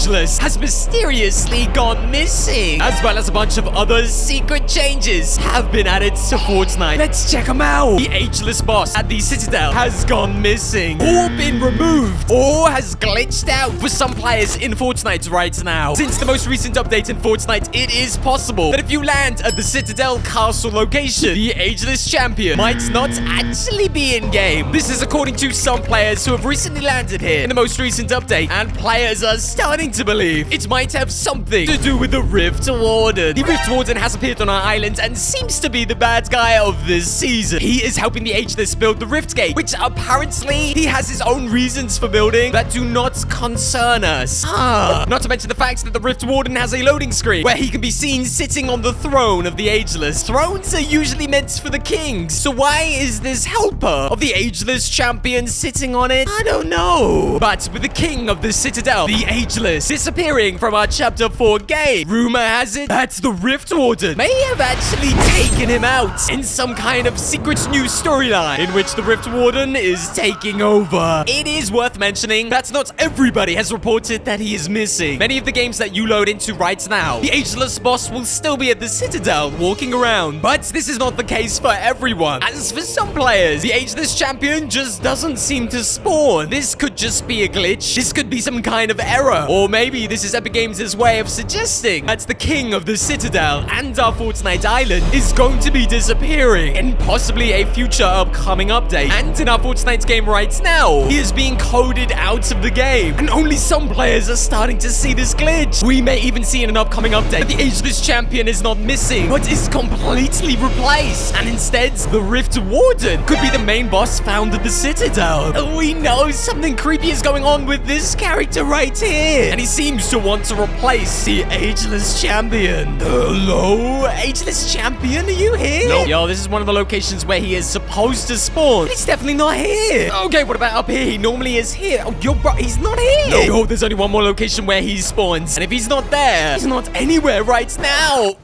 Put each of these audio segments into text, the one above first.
Ageless has mysteriously gone missing, as well as a bunch of other secret changes have been added to Fortnite. Let's check them out. The Ageless boss at the Citadel has gone missing, or been removed, or has glitched out for some players in Fortnite right now. Since the most recent update in Fortnite, it is possible that if you land at the Citadel castle location, the Ageless champion might not actually be in-game. This is according to some players who have recently landed here in the most recent update, and players are starting to believe it might have something to do with the Rift Warden. The Rift Warden has appeared on our island and seems to be the bad guy of this season. He is helping the Ageless build the Riftgate, which apparently he has his own reasons for building that do not concern us. Not to mention the fact that the Rift Warden has a loading screen where he can be seen sitting on the throne of the Ageless. Thrones are usually meant for the kings, so why is this helper of the Ageless champion sitting on it? I don't know. But with the king of the Citadel, the Ageless, disappearing from our Chapter 4 game, rumor has it that the Rift Warden may have actually taken him out in some kind of secret new storyline in which the Rift Warden is taking over. It is worth mentioning that not everybody has reported that he is missing. Many of the games that you load into right now, the Ageless boss will still be at the Citadel walking around. But this is not the case for everyone. As for some players, the Ageless champion just doesn't seem to spawn. This could just be a glitch. This could be some kind of error. Or maybe this is Epic Games' way of suggesting that the king of the Citadel and our Fortnite island is going to be disappearing in possibly a future upcoming update. And in our Fortnite game right now, he is being coded out of the game. And only some players are starting to see this glitch. We may even see in an upcoming update that the Ageless champion is not missing, but is completely replaced. And instead, the Rift Warden could be the main boss found at the Citadel. We know something creepy is going on with this character right here. And he seems to want to replace the Ageless champion. Hello? Ageless champion, are you here? Nope. Yo, this is one of the locations where he is supposed to spawn. He's definitely not here. Okay, what about up here? He normally is here. Oh, yo, bro, he's not here. Nope. Yo, there's only one more location where he spawns. And if he's not there, he's not anywhere right now.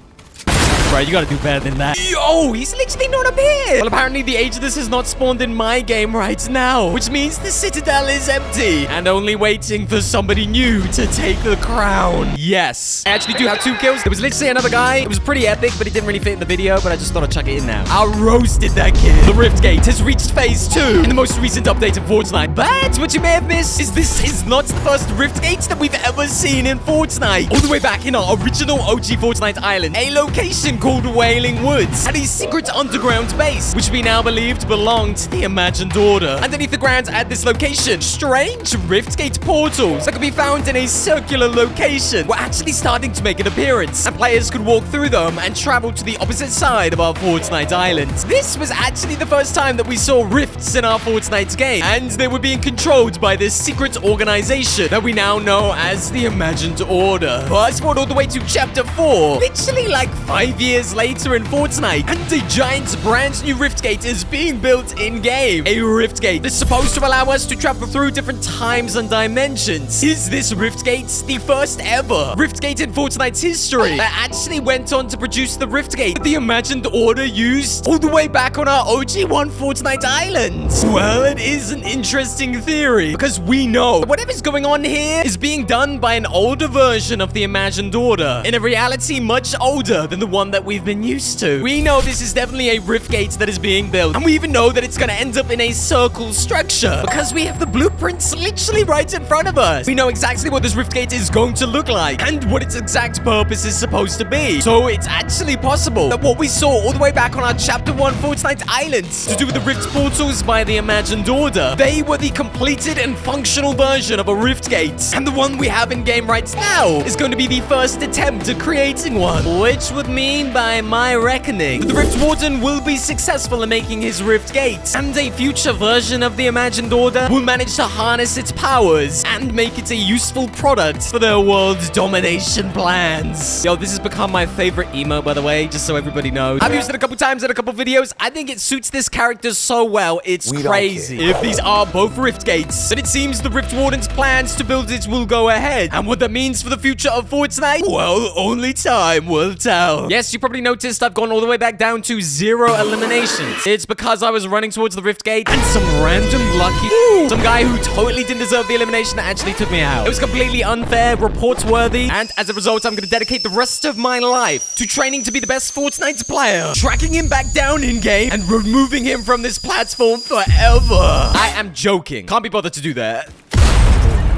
Bro, you gotta do better than that. Yo, he's literally not up here. Well, apparently the Ageless has not spawned in my game right now, which means the Citadel is empty and only waiting for somebody new to take the crown. Yes, I actually do have 2 kills. There was literally another guy. It was pretty epic, but it didn't really fit in the video, but I just thought I'd chuck it in now. I roasted that kid. The Riftgate has reached phase 2 in the most recent update of Fortnite. But what you may have missed is this is not the first Riftgate that we've ever seen in Fortnite. All the way back in our original OG Fortnite island, a location called Wailing Woods had a secret underground base, which we now believed belonged to the Imagined Order. Underneath the ground at this location, strange Riftgate portals that could be found in a circular location were actually starting to make an appearance, and players could walk through them and travel to the opposite side of our Fortnite island. This was actually the first time that we saw rifts in our Fortnite game, and they were being controlled by this secret organization that we now know as the Imagined Order. Fast forward all the way to Chapter 4, literally like 5 years later in Fortnite, and a giant brand new Riftgate is being built in-game. A Riftgate that's supposed to allow us to travel through different times and dimensions. Is this Riftgate the first ever Riftgate in Fortnite's history that actually went on to produce the Riftgate that the Imagined Order used all the way back on our OG1 Fortnite island? Well, it is an interesting theory, because we know that whatever's going on here is being done by an older version of the Imagined Order, in a reality much older than the one that we've been used to. We know this is definitely a Riftgate that is being built, and we even know that it's going to end up in a circle structure because we have the blueprints literally right in front of us. We know exactly what this Riftgate is going to look like and what its exact purpose is supposed to be. So it's actually possible that what we saw all the way back on our Chapter 1 Fortnite Islands to do with the Rift portals by the Imagined Order, they were the completed and functional version of a Riftgate, and the one we have in game right now is going to be the first attempt at creating one, which would mean, by my reckoning, the Rift Warden will be successful in making his Riftgate, and a future version of the Imagined Order will manage to harness its powers and make it a useful product for their world's domination plans. Yo, this has become my favorite emote, by the way, just so everybody knows. I've used it a couple times in a couple videos. I think it suits this character so well, it's crazy. If these are both Riftgates, then it seems the Rift Warden's plans to build it will go ahead. And what that means for the future of Fortnite, well, only time will tell. Yes, you you probably noticed I've gone all the way back down to 0 eliminations. It's because I was running towards the Riftgate and some random lucky, some guy who totally didn't deserve the elimination actually took me out. It was completely unfair, reports worthy, and as a result, I'm gonna dedicate the rest of my life to training to be the best Fortnite player, tracking him back down in-game, and removing him from this platform forever. I am joking. Can't be bothered to do that.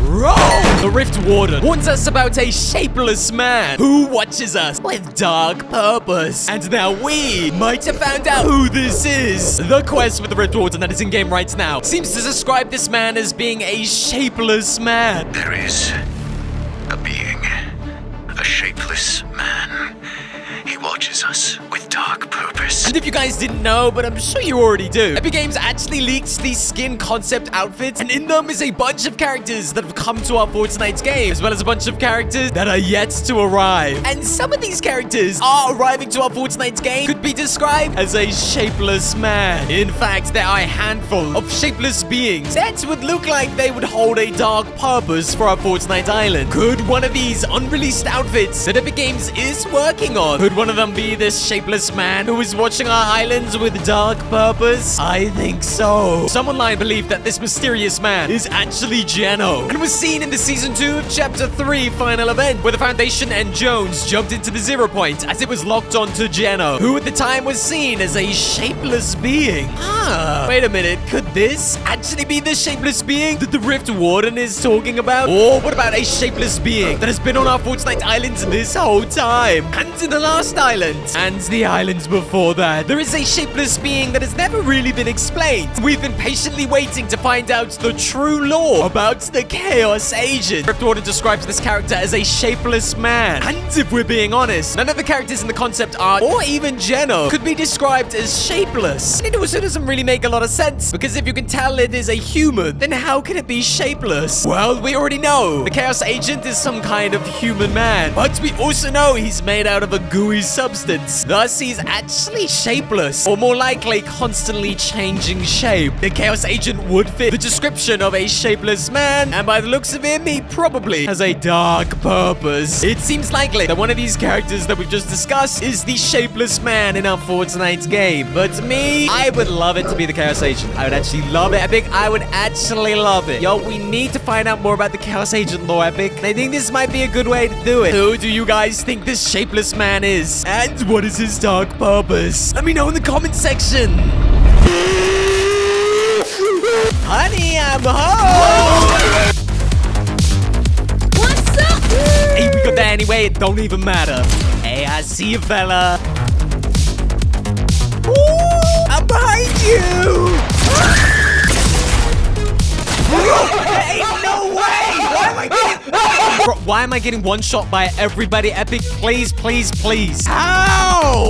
Bro! The Rift Warden warns us about a shapeless man who watches us with dark purpose. And now we might have found out who this is. The quest for the Rift Warden that is in-game right now seems to describe this man as being a shapeless man. There is a being, a shapeless man. He watches us with dark purpose. And if you guys didn't know, but I'm sure you already do, Epic Games actually leaked these skin concept outfits, and in them is a bunch of characters that have come to our Fortnite game, as well as a bunch of characters that are yet to arrive. And some of these characters are arriving to our Fortnite game could be described as a shapeless man. In fact, there are a handful of shapeless beings that would look like they would hold a dark purpose for our Fortnite island. Could one of these unreleased outfits that Epic Games is working on, could one of them be this shapeless man who is watching our islands with dark purpose? I think so. Some online believe that this mysterious man is actually Geno, and was seen in the Season 2 of Chapter 3 final event, where the Foundation and Jones jumped into the 0 point as it was locked onto Geno, who at the time was seen as a shapeless being. Wait a minute, could this actually be the shapeless being that the Rift Warden is talking about? Or what about a shapeless being that has been on our Fortnite islands this whole time? And in the last island, and the islands before that, there is a shapeless being that has never really been explained. We've been patiently waiting to find out the true lore about the Chaos Agent. Rift Warden describes this character as a shapeless man. And if we're being honest, none of the characters in the concept art, or even Geno, could be described as shapeless. And it also doesn't really make a lot of sense, because if you can tell it is a human, then how can it be shapeless? Well, we already know the Chaos Agent is some kind of human man, but we also know he's made out of a gooey substance. Thus, he's actually shapeless, or more likely, constantly changing shape. The Chaos Agent would fit the description of a shapeless man, and by the looks of him, he probably has a dark purpose. It seems likely that one of these characters that we've just discussed is the shapeless man in our Fortnite game. But to me, I would love it to be the Chaos Agent. I would actually love it, Epic. I would actually love it. Yo, we need to find out more about the Chaos Agent lore, Epic. And I think this might be a good way to do it. Who do you guys think this shapeless man is? And what is his dark purpose? Let me know in the comment section. Honey, I'm home. What's up? Hey, we got there anyway. It don't even matter. Hey, I see you, fella. Ooh, I'm behind you. Hey, no way. Why am I getting one shot by everybody? Epic, please, please, please. How?